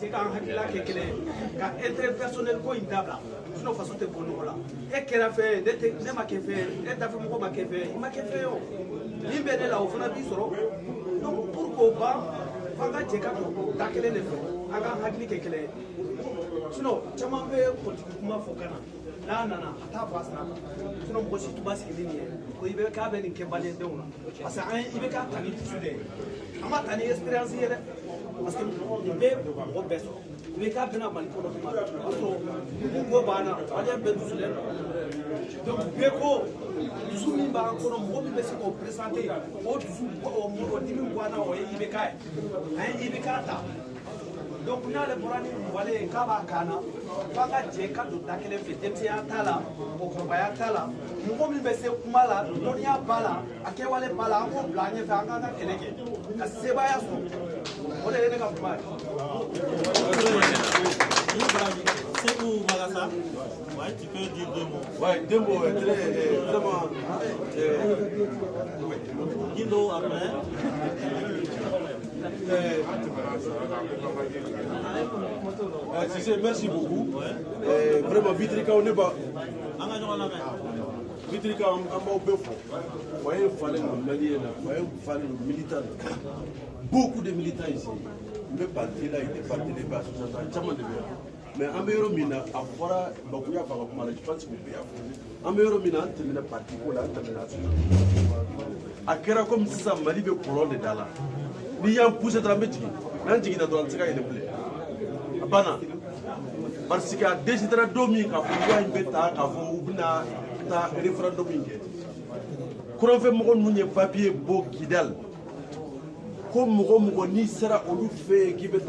C'est quand interpersonnel ko indabla sinon façon te bonno la e kera fe ne ma ke fe e da fe mo ma ke fe yo ni be ne la o fana bi soro donc pour ko ba fanga jeka ko takele ne fe aga hakili ke kele sinon chama be politique kuma fo kana na ata fasna sinon mo si tuba si linie ko ibe ka be ni ke balé dewna parce que an ibe ka tani sude ama tani expérience yere parce que ibe o beso ibe ka bena mali ko ma parce que ko bana ale be dusule donc be ko dusu min ba ko mo be se ko présenter o dusu o mo dimi bwana o ibe ka ibe ka ta donc nous allons voir les cas kana fanga jeka do takele fete ya tala o kobaya tala ngo mi bese kumala donia bala ake wale bala ngo blanye fanga na keleke aseba ya so o de ne ka kuma c'est où Magassa? Ouais, tu peux dire deux mots. Ouais, deux mots, vraiment. Guindo après. Merci beaucoup. Vraiment, Vitrika, on n'est pas. Vitrika, on m'a fait fort. Il fallait nos Maliens, il fallait nos militants. Beaucoup de militants ici. Le parti là, il est parti des bases, mais en meilleur mina, à Fora, je pense que vous pouvez en meilleur mina, on a parti pour la à Kera comme si ça m'a dit que pour le Dala. Il y a un pouce de la métier. L'antique dans le Tsaka, il est blé. Abana. Parce qu'il y a des états dominants, il y a une bêta, il y a un référendum. Quand on fait mon papier beau guidal, comme on ni sera au fait qui veut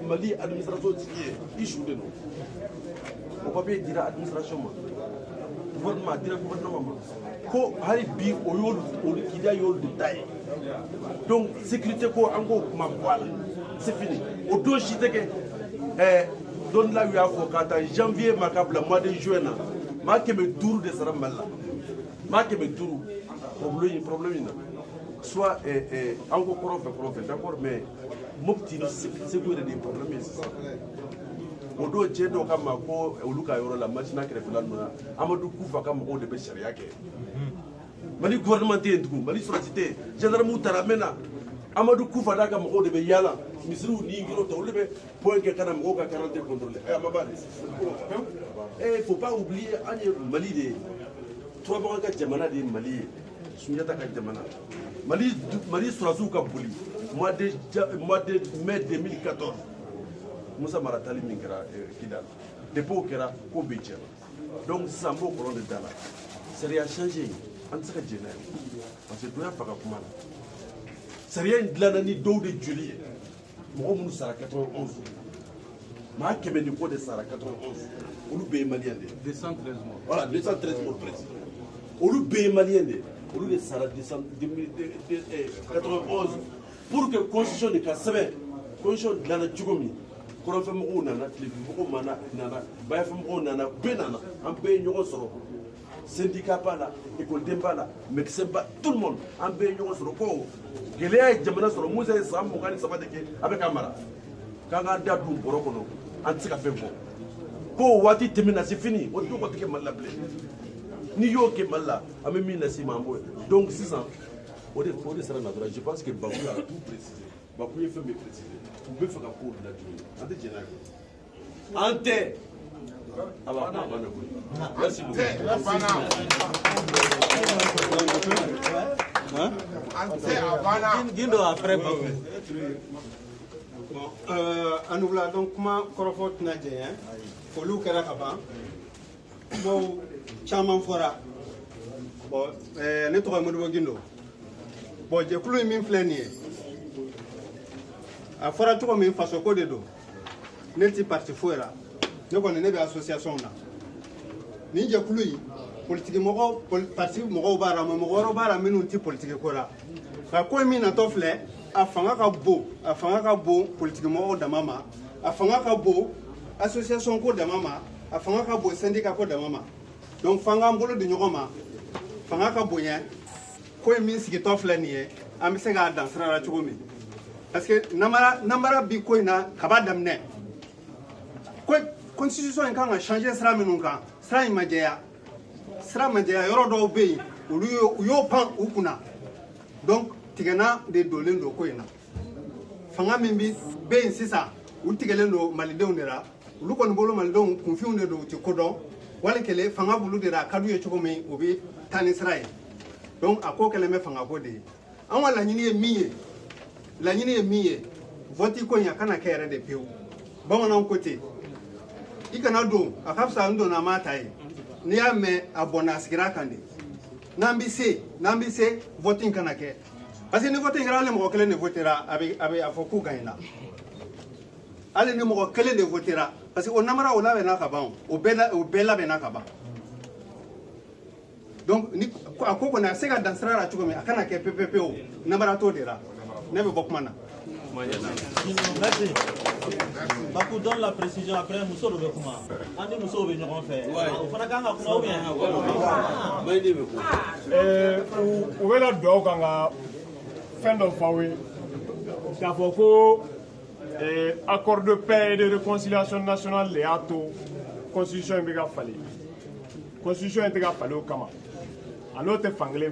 Mali administration qui est de nous. Mon papier dira administration. Gouvernement dira gouvernement. Ko hari bi o kida yol de taille. Donc sécurité ko encore ma voilà. C'est fini. Au dos chité que donne la eu fo kata janvier makabla mois de juin ma ke me tour de sara malla. Ma ke me tour problème soit encore prof d'accord mais mopti c'est quoi des problèmes c'est ça. O do jedo kama ko oluka yoro la machine na krefela na Amadou Koufa kama ko de be sharia ke Mali gouvernement te ndugu Mali société gendarme taramena Amadou Koufa da kama ko de be yala misru ni ngiro to lebe point que kana mo ka 40 contrôler faut pas oublier Mali de 3 mois ka jamana de Mali sunyata ka jamana Mali surazu ka boli mois de mai 2014 Moussa Maratali Minkera Kidal. Depuis qu'il y a un donc, c'est un beau colon de Dala. C'est rien changé. On ne sait pas général. Parce que nous avons fait comme ça. C'est rien de l'année d'eau de juillet. Moi, je suis à 91. Ma Kébé Nico de Sara 91. On nous paye malien. 213 mois. Voilà, 213 mois précis. On nous paye malien. On nous paye Sara 91. Pour que la constitution de Kassabé, la constitution de l'année Djugomi, quand on fait mon nana, beaucoup mana nana, bah fait mon nana, benana, un peu ignorant sur syndicat pas là, école d'emba là, médecin pas, tout le monde, un peu ignorant sur le corps. Quel est jamana sur le musée Sam, mon gars, ça va avec Amara. Quand on a d'abord borokono, un tika fait bon. Ko wati temina c'est fini, on doit que mal la blé. Ni yo que mal là, a même mis nasi mambo. Donc 6 ans, on est naturel. Je pense que Babou a tout précisé. Babou est fait me préciser. Vous pouvez faire un cours de la journée. Ante. Merci beaucoup. Guindo après. Nous voulons donc comment Korofot Nadje, Folou Karakaba, Bon, Chaman Fora, bon, Netro Modo Guindo. Bon, j'ai plus de flâner. A fora tout comme une façon de do. N'est-il parti fora? Nous connaissons des associations là. Ni j'ai plus politique moro parti moro bara menu ti politique kora. Ka ko mi na tofle afanga ka bo politique moro da mama afanga ka bo association ko da mama afanga ka bo syndicat ko da mama. Donc fanga mbolo de nyoma fanga ka bo nya ko mi sigi tofle ni e am se ga dansra la chugumi. Parce que namara bi ko ina kaba damne constitution in kan ka changer sira minnu kan sira in ma jɛya yɔrɔ dɔw bɛ yen olu y'o pan u kunna donc tigɛna de donnen don ko in na fanga min bɛ yen sisan u tigɛlen don malidenw de la olu kɔni bolo malidenw kunfinw de don u ti ko dɔn wali kɛlen fanga b'olu de la a ka d'u ye cogo min u bɛ taa ni sira ye donc a ko kɛlen bɛ fanga ko de ye an ka laɲini ye min ye vote ko in a kana kɛ yɛrɛ de pewu bamananw ko ten i kana don a ka fisa n donna an m'a ta ye n'i y'a mɛn a bɔnna a sigira a kan de n'an bɛ se vote in kana kɛ parce que ni vote in kɛra hali mɔgɔ kelen de votera a fɔ k'u gagnera hali ni mɔgɔ kelen de votera parce que o namara o labɛnna ka ban o bɛɛ labɛnna ka ban donc ni a ko kɔni a se ka dan sira la cogo min a kana kɛ pepepewu namara t'o de la ne bɛ bɔ kuma na. Merci. Bakou donne la précision après Mousso de Bekuma. Andi Mousso de Nyoron fait. On fera quand on a bien. Où est la dog en a fin de Fawi? D'abord, accord de paix et de réconciliation nationale, les atos, constitution est bien fallu. Constitution est bien fallu au Kama. Alors, tu es fanglé.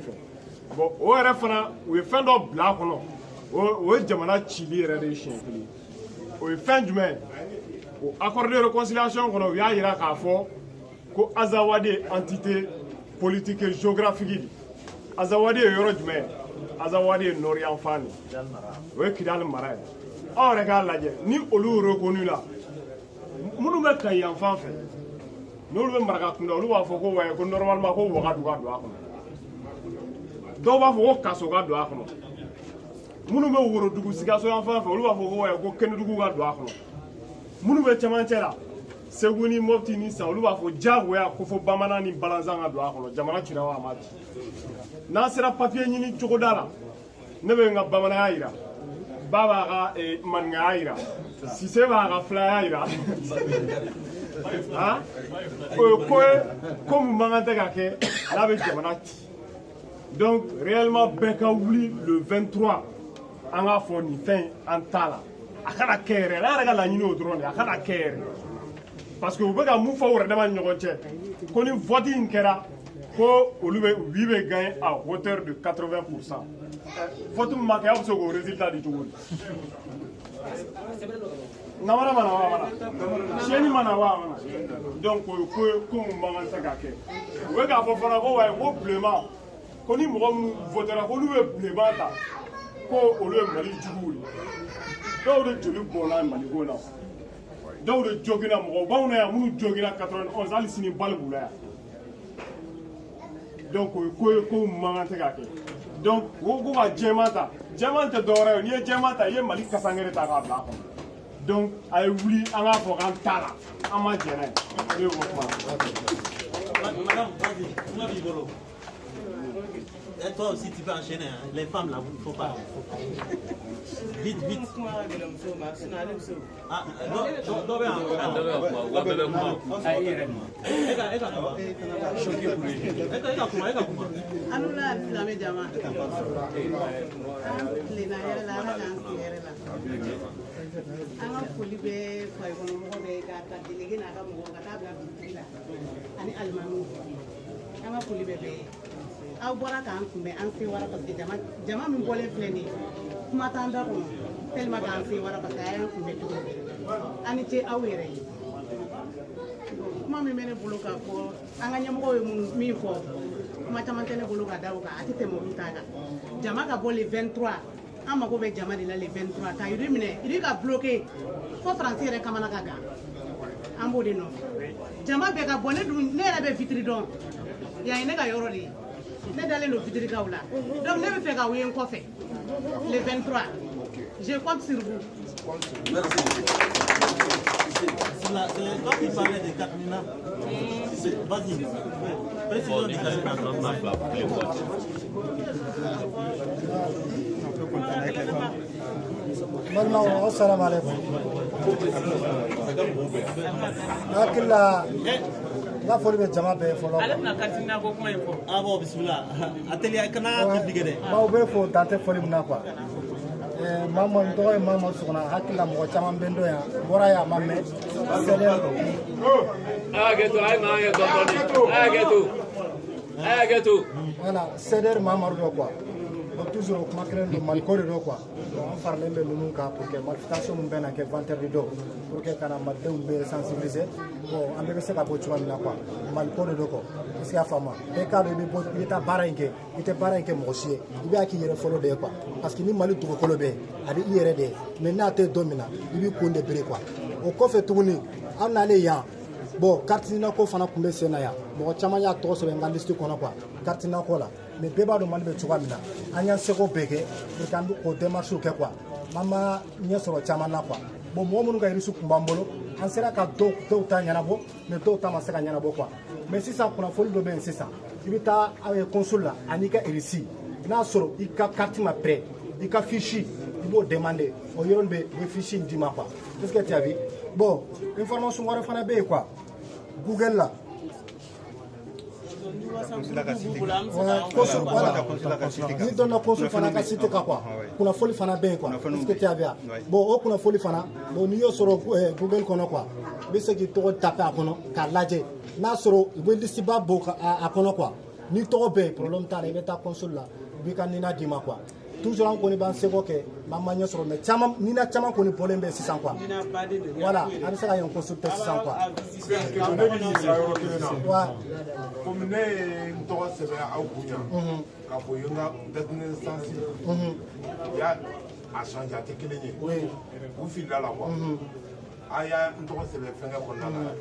Bon, au RFA, où est fin de blague, o jamana cili yɛrɛ de siɲɛ kelen o ye fɛn jumɛn o accord de réconciliation kɔnɔ u y'a jira k'a fɔ ko Azawadi ye entité politique et géographique de Azawadi ye yɔrɔ jumɛn Azawadi ye Nord Yanfan de o ye Kidali mara ye aw yɛrɛ k'a lajɛ ni olu reconnu la minnu bɛ Kayi yanfan fɛ n'olu bɛ Maraka kunda olu b'a fɔ ko wayi ko normalement ko Wagadu ka don a kɔnɔ dɔw b'a fɔ ko Kaso ka don a kɔnɔ minnu bɛ Worodugu Sikaso yan fan fɛ olu b'a fɔ ko wayi ko Kɛnɛdugu ka don a kɔnɔ minnu bɛ cɛmancɛ la Segu ni Mopti ni San olu b'a fɔ diyagoya ko fo Bamanan ni Balanzan ka don a kɔnɔ jamana cira wa a ma ci n'an sera papier ɲini cogoda la ne bɛ n ka bamananya jira ba b'a ka maninkaya jira Sise b'a ka filaya jira o ye ko ye ko mun man kan tɛ ka kɛ n'a bɛ jamana ci donc réellement bɛɛ ka wuli le 23 an k'a fɔ nin fɛn an t'a la a kana kɛ yɛrɛ n'a yɛrɛ ka laɲini o dɔrɔn de a kana kɛ yɛrɛ parce que u bɛ ka mun fɔ u yɛrɛ dama ni ɲɔgɔn cɛ ko ni vote in kɛra ko olu bɛ gagner à hauteur de 80%. Vote min ma kɛ a bɛ se k'o résultat di cogo di namara mana wa mana tiɲɛni mana wa mana donc o ye ko mun man kan tɛ ka kɛ u bɛ k'a fɔ fana ko wayi ko bilenman ko ni mɔgɔ minnu votera ko olu bɛ bilenman ta ko olu ye Mali juguw ye dɔw de joli bɔnna Maliko la dɔw de jogina mɔgɔ b'anw na yan minnu jogina 91 hali sini bali b'u la yan donc o ye ko ye ko mun man kan tɛ ka kɛ donc ko ka jɛman ta jɛman tɛ dɔwɛrɛ ye n'i ye jɛman ta i ye Mali kasangere ta k'a bila a kɔnɔ donc a ye wuli an k'a fɔ k'an t'a la an ma jɛnɛ ye o ye o kuma. Madame, vas-y, comment b'i bolo? Et toi aussi tu peux enchaîner, hein? Les femmes là, il ne faut pas. Vite, vite. Ah, aw bɔra k'an kunbɛn an se wara parce que jama min bɔlen filɛ nin ye kuma t'an da kɔnɔ tellement k'an se wara parce que a y'an kunbɛn cogo min an ni ce aw yɛrɛ ye kuma min bɛ ne bolo k'a fɔ an ka ɲɛmɔgɔw ye min fɔ kuma caman tɛ ne bolo ka da o kan a tɛ tɛmɛ olu ta kan jama ka bɔ le 23 an mago bɛ jama de la le 23 ka iri minɛ iri ka bloqué fo faransi yɛrɛ kamana ka gan an b'o de nɔfɛ jama bɛɛ ka bɔ ne yɛrɛ bɛ fitiri dɔn yan ye ne ka yɔrɔ de ye ne dalen don fitirikaw la donc ne bɛ fɛ ka wele n kɔfɛ le 23 je compte sur vous. Merci. C'est toi qui parlais des Katmina. Vas-y. Précision des Katmina. Maintenant, assalamu alaikum. Akila la foli bɛ jama bɛɛ fɔlɔ. Ale bɛna Katina ko kuma in fɔ. Ah bon, bismillah. Atelier kana compliqué dɛ. Maaw bɛ fɔ dan tɛ foli min na quoi. Mama ntoye mama sukuna hakila mɔgɔ caman bɛ dɔn yan bɔra yan a ma mɛn CDR voilà CDR Mamadu dɔ quoi donc toujours kuma kelen don Maliko de don quoi an faralen bɛ ninnu kan pour que manifestation min bɛ na kɛ vendredi don pour que kana malidenw bɛ sensibiliser bon an bɛɛ bɛ se ka bɔ cogoya min na quoi Maliko de don quoi est ce que y'a faamu bɛɛ k'a dɔn i bɛ taa baara in kɛ i tɛ baara in kɛ mɔgɔ si ye i b'a k'i yɛrɛ fɔlɔ de ye quoi parce que ni Mali dugukolo bɛ yen a bɛ i yɛrɛ de ye mais n'a tɛ don min na i b'i kun de bere quoi o kɔfɛ tuguni an nalen yan bon carte ko fana tun bɛ sen na yan mɔgɔ caman y'a tɔgɔ sɛbɛn n ka liste kɔnɔ quoi carte ko la mais bɛɛ b'a dɔn Mali bɛ cogoya min na an y'an seko bɛɛ kɛ pour que an bɛ o démarches kɛ quoi an ma ɲɛ sɔrɔ caman na quoi bon mɔgɔ minnu ka reçu tun b'an bolo an sera ka dɔw ta ɲɛnabɔ mais dɔw ta ma se ka ɲɛnabɔ quoi mais sisan kunnafoni dɔ bɛ yen sisan i bɛ taa consul la ani ka reçu n'a sɔrɔ i ka carte ma prêt i ka fiche i b'o demander o yɔrɔ bɛ i fiche in d'i ma quoi est ce que tu as vu bon information wɛrɛ fana bɛ yen quoi Google la ni donna consul fana ka site ka quoi kunnafoni fana bɛ yen quoi est ce que tu as vu bon o kunnafoni fana bon n'i y'o sɔrɔ Google kɔnɔ quoi i bɛ se k'i tɔgɔ taper a kɔnɔ k'a lajɛ n'a sɔrɔ i bɛ liste ba bɔ a kɔnɔ quoi ni tɔgɔ bɛ yen problème t'a la i bɛ taa consul la i b'i ka nina d'i ma quoi toujours an kɔni b'an seko kɛ n'an ma ɲɛ sɔrɔ mais caman nina caman kɔni bɔlen bɛ sisan quoi voilà an bɛ se ka yen consulter sisan quoi comme ne ye n tɔgɔ sɛbɛn aw kun yan k'a fɔ ye n ka date naissance ya a changer a tɛ kelen ye u filila la quoi a y'a n tɔgɔ sɛbɛn fɛnkɛ kɔnɔna la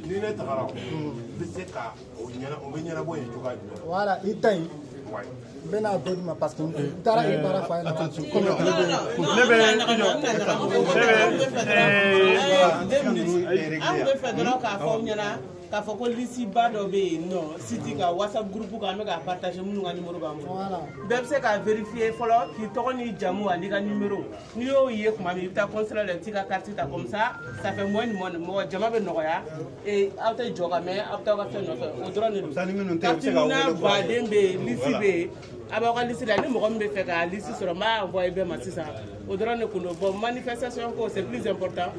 ni ne tagara n bɛ se ka o bɛ ɲɛnabɔ yen cogoya jumɛn voilà i ta yen n bɛna dɔ di ma parce que n taara i baara fa ye la k'a fɔ ko liste ba dɔ bɛ yen nɔ site ka WhatsApp groupe kan an bɛ k'a partager minnu ka numéro b'an bolo bɛɛ bɛ se k'a vérifier fɔlɔ k'i tɔgɔ n'i jamu ani ka numéro n'i y'o ye tuma min i bɛ taa consulat la i bɛ t'i ka carte ta comme ça ça fait moins de mɔgɔ jama bɛ nɔgɔya aw tɛ jɔ ka mɛn aw bɛ taa aw ka fɛn nɔfɛ o dɔrɔn de don carte mina baden bɛ yen liste bɛ yen a b'aw ka liste la ni mɔgɔ min bɛ fɛ ka liste sɔrɔ n b'a envoyer bɛɛ ma sisan o dɔrɔn de kun don bon manifestation ko c'est plus important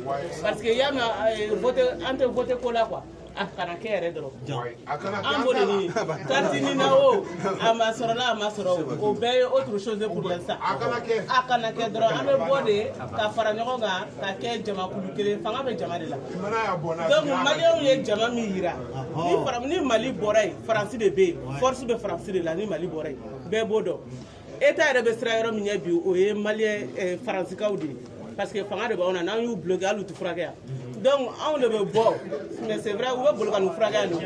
parce que y'a mɛn voter an tɛ voter ko la quoi. A kana kɛ yɛrɛ dɔrɔn an b'o de ɲini carte ɲinina o a ma sɔrɔ la a ma sɔrɔ o bɛɛ ye autre chose pour l'instant a kana kɛ dɔrɔn an bɛ bɔ de ka fara ɲɔgɔn kan ka kɛ jamakulu kelen fanga bɛ jama de la donc maliyɛnw ye jama min yira ni Mali bɔra yen Faransi de bɛ yen force bɛ Faransi de la ni Mali bɔra yen bɛɛ b'o dɔn État yɛrɛ bɛ sira yɔrɔ min ɲɛ bi o ye maliyɛn Faransikaw de ye parce que fanga de b'anw na n'an y'u bloqué hali u tɛ furakɛ yan donc anw de bɛ bɔ mais c'est vrai u bɛ boli ka nin furakɛ yan donc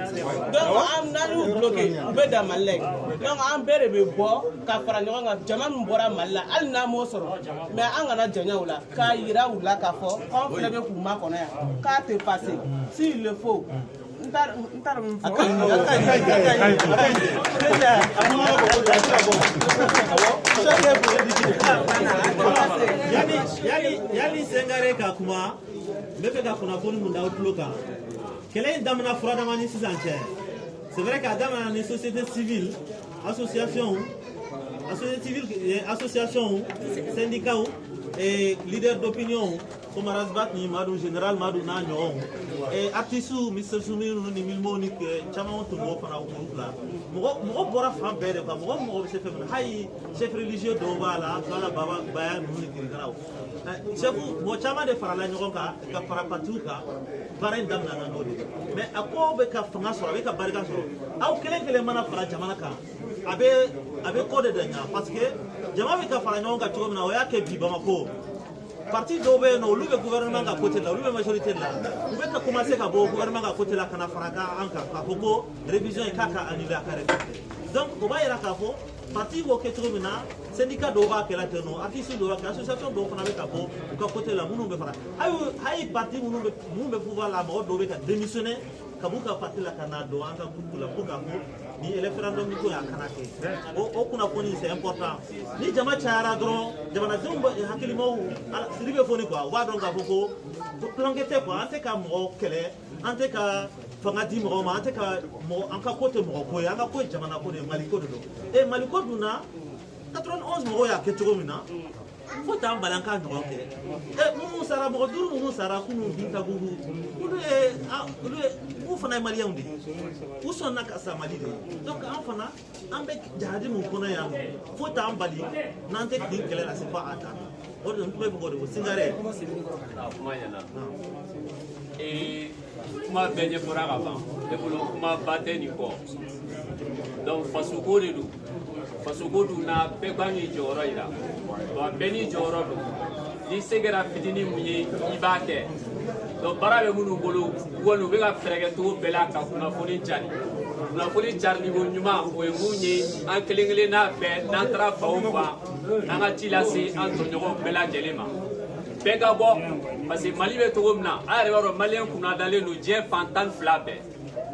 n'an y'u bloqué u bɛ dan Mali la yen donc an bɛɛ de bɛ bɔ ka fara ɲɔgɔn kan jama min bɔra Mali la hali n'an m'o sɔrɔ mais an kana janya u la k'a yira u la k'a fɔ k'anw fana bɛ k'u makɔnɔ yan k'a tɛ passer s'il le faut n t'a dɔn min fɔ yani Sengare ka kuma n bɛ fɛ ka kunnafoni mun d'aw tulo kan kɛlɛ in daminɛ furadama ni sisan cɛ c'est vrai k'a daminɛ ni société civile association syndicats et leaders d'opinion comme Arazbat ni Madou général Madou n'a ɲɔgɔn artistes Mr Soumirou ni Milmo ni caman tun b'o fana groupe la mɔgɔ bɔra fan bɛɛ de quoi mɔgɔ bɛ se fɛn min na hali chef religieux dɔw b'a la baba baya ninnu ni kirikaraw chef mɔgɔ caman de farala ɲɔgɔn kan ka fara partiw kan baara in daminɛna n'o de mais a ko bɛ ka fanga sɔrɔ a bɛ ka barika sɔrɔ aw kelen kelen mana fara jamana kan a bɛ ko de ɲa parce que jama bɛ ka fara ɲɔgɔn kan cogo min na o y'a kɛ bi Bamako parti dɔw bɛ yen nɔ olu bɛ gouvernement ka côté la olu bɛ majorité la u bɛ ka commencer ka bɔ gouvernement ka côté la ka na fara an kan k'a fɔ ko révision in k'a ka annuler a ka respecter donc o b'a yira k'a fɔ parti b'o kɛ cogo min na syndicat dɔw b'a kɛla ten nɔ artiste dɔw b'a kɛ association dɔw fana bɛ ka bɔ u ka côté la minnu bɛ fara hali parti minnu bɛ pouvoir la mɔgɔ dɔw bɛ ka démissionner ka b'u ka parti la ka na don an ka groupe la pour k'a fɔ ni référendum ni ko y'a kana kɛ o kunnafoni c'est important ni jama cayara dɔrɔn jamanadenw bɛ hakilimaw siri bɛ fɔ ni quoi u b'a dɔn k'a fɔ ko tulonkɛ tɛ quoi an tɛ ka mɔgɔ kɛlɛ an tɛ ka fanga di mɔgɔ ma an tɛ ka mɔgɔ an ka ko tɛ mɔgɔ ko ye an ka ko ye jamana ko de ye Mali ko de don Mali ko dun na 91 mɔgɔw y'a kɛ cogo min na fo t'an bali an ka ɲɔgɔn kɛ minnu sara mɔgɔ 5 minnu sara kunun Bintabugu olu fana ye maliyɛnw de ye u sɔnna ka sa Mali de ye donc an fana an bɛ jahadi min kɔnɔ yan fo t'an bali n'an tɛ nin kɛlɛ la c'est pas à temps o de tun bɛ fɔ de ko Singare kuma ɲɛna kuma bɛɛ ɲɛfɔra ka ban ne bolo kuma ba tɛ nin kɔ donc fasoko de don fasoko dun na bɛɛ kan k'i jɔyɔrɔ yira wa bɛɛ n'i jɔyɔrɔ don ni se kɛra fitinin mun ye i b'a kɛ donc baara bɛ minnu bolo kɔni u bɛ ka fɛɛrɛ kɛ cogo bɛɛ la ka kunnafoni cari kunnafoni carili ko ɲuman o ye mun ye an kelen kelen n'a bɛɛ n'an taara fa o fa n'an ka ci lase an tɔɲɔgɔnw bɛɛ lajɛlen ma bɛɛ ka bɔ parce que Mali bɛ cogo min na a yɛrɛ b'a dɔn maliyɛn kunna dalen don diɲɛ fan 12 bɛɛ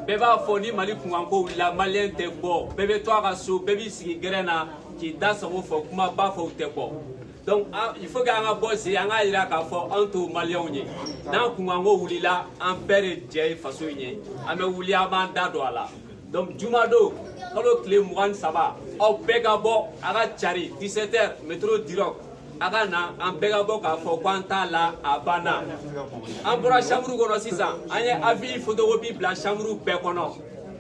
bɛɛ b'a fɔ ni Mali kunkanko wulila maliyɛn tɛ bɔ bɛɛ bɛ to a ka so bɛɛ b'i sigi gɛrɛn na k'i da sago fɔ kuma ba fɔ u tɛ bɔ donc il faut que an ka bɔ sen an ka yira k'a fɔ an to maliyɛnw ye n'an kunkanko wulila an bɛɛ de jɛ ye faso in ye an bɛ wuli an b'an da don a la donc jumadon kalo tile 23 aw bɛɛ ka bɔ a ka cari 17h métro Dirok a ka na an bɛɛ ka bɔ k'a fɔ k'an t'a la a banna an bɔra chambre kɔnɔ sisan an ye avis photocopie bila chambre bɛɛ kɔnɔ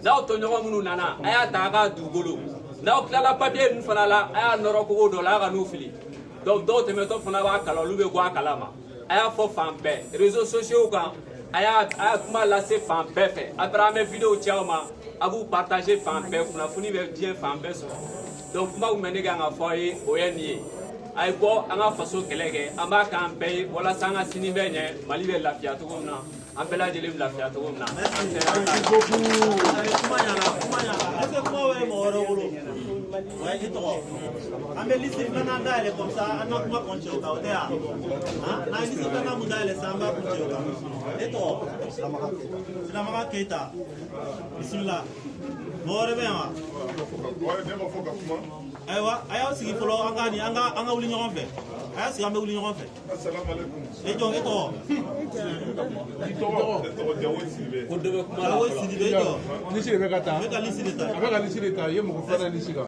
n'aw tɔɲɔgɔn minnu nana a y'a ta a ka dugukolo n'aw tilala papier ninnu fana la a y'a nɔrɔ kogo dɔ la a ka n'u fili donc dɔw tɛmɛtɔ fana b'a kalan olu bɛ bɔ a kalama a y'a fɔ fan bɛɛ réseaux sociaux kan a y'a kuma lase fan bɛɛ fɛ après an bɛ vidéo ci aw ma a b'u partager fan bɛɛ kunnafoni bɛ diɲɛ fan bɛɛ sɔrɔ donc kuma min bɛ ne kan ka fɔ aw ye o ye nin ye a ye bɔ an ka faso kɛlɛ kɛ an b'a k'an bɛɛ ye walasa an ka sini bɛ ɲɛ Mali bɛ lafiya cogo min na an bɛɛ lajɛlen bɛ lafiya cogo min na. kuma ɲana est-ce que kuma wɛrɛ mɔgɔ wɛrɛ bolo wa i tɔgɔ an bɛ liste filanan dayɛlɛ comme ça an na kuma kuncɛ o kan o tɛ yan n'an ye liste filanan mun dayɛlɛ sisan an b'a kuncɛ o kan e tɔgɔ Silamaka Keyita bisimila mɔgɔ wɛrɛ bɛ yan wa. ayiwa a y'aw sigi fɔlɔ an ka wuli ɲɔgɔn fɛ a y'a sigi an bɛ wuli ɲɔgɔn fɛ e jɔ e tɔgɔ ko dɔ bɛ kuma Dawo Sidibe e jɔ lisi de bɛ ka taa a bɛ ka liste de ta a bɛ ka lisi de ta i ye mɔgɔ 2 lisi kan